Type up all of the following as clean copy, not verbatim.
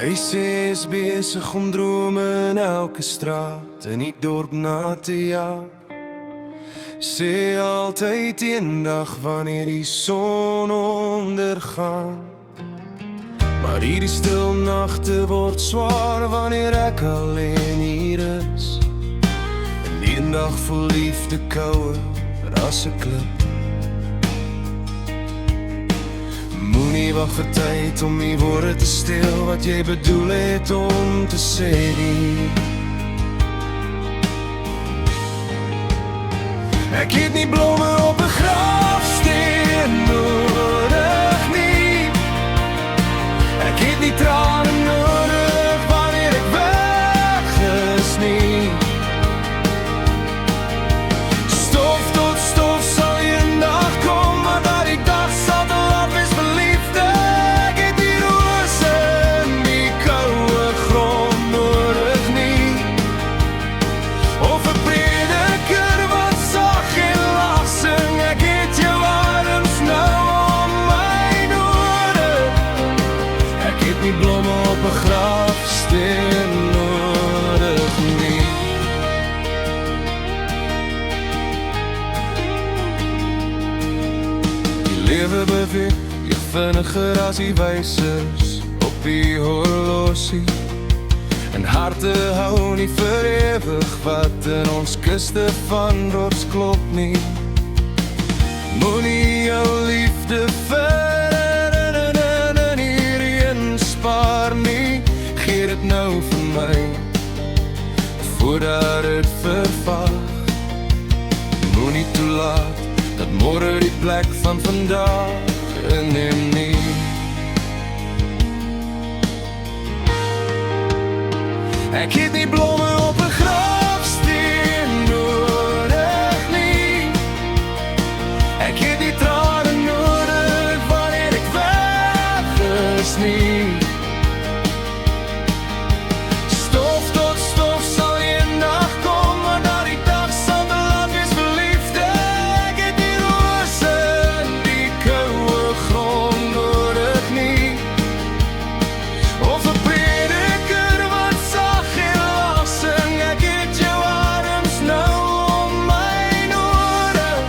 Hy sê is besig om drome in elke straat in die dorp na te jaag. Sê altyd eendag wanneer die son ondergaan. Maar hierdie stil nagte word swaar wanneer ek alleen hier is. En eendag voel liefde kouer as 'n klip. Moenie wag vir tyd om die woorde te stil wat jy bedoel het om te sê nie. Ek het nie blomme op 'n grafsteen nodig nie. Ek het nie trane nodig wanneer ek weg is nie. Stof tot stof sal eendag kom, maar daardie dag sal te laat wees vir liefde. Ek het die rose in die koue grond nodig nie. Of 'n prediker wat sag en lag sing. Ek het jou arms nou om my nodig. Ek het nie blomme op 'n grafsteen nodig nie. Lewe beweeg, jy vinniger as die wysers op die horlosie. En harte hou nie vir ewig wat in ons kuste van rots klop nie. Moenie jou liefde verder in hierheen spaar nie. Gee dit nou vir my, voordat dit vervaag. Moenie toelaat dat môre die plek van vandag inneem nie. Ek het nie blomme op 'n grafsteen nodig nie. Ek het nie trane nodig wanneer ek weg is nie. Stof tot stof sal eendag kom, maar daardie dag sal te laat wees vir liefde. Ek het nie rose in die koue grond nodig nie. Of 'n prediker wat sag en lag sing. Ek het jou arms nou om my nodig.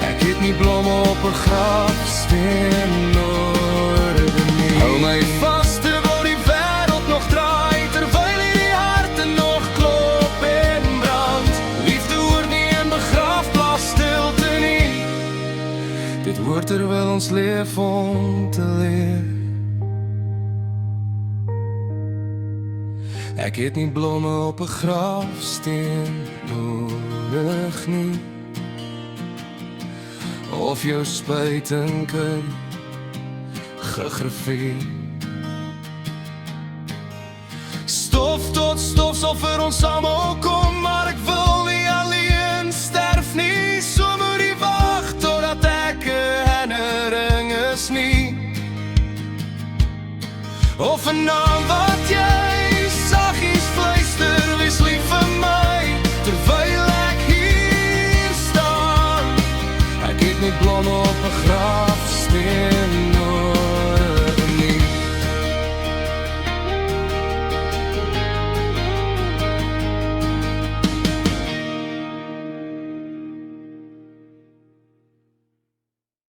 Ek het nie blomme op 'n grafsteen nodig nie. Hou my vas terwyl die wêreld nog draai, terwyl hierdie harte nog klop en brand. Liefde hoort nie in begrafplaas stilte nie. Dit hoort terwyl ons leef om te leef. Ek het nie blomme op 'n grafsteen nodig nie. Of jou spyt en kuil gegraveer. Stof tot stof sal vir ons almal kom, maar ek wil nie alleen sterf nie. So moet jy wag totdat ek 'n herinnering is nie. Of 'n naam wat jy saggies fluister, wees lief vir my terwyl ek hier staan. Ek het nie blomme op 'n graf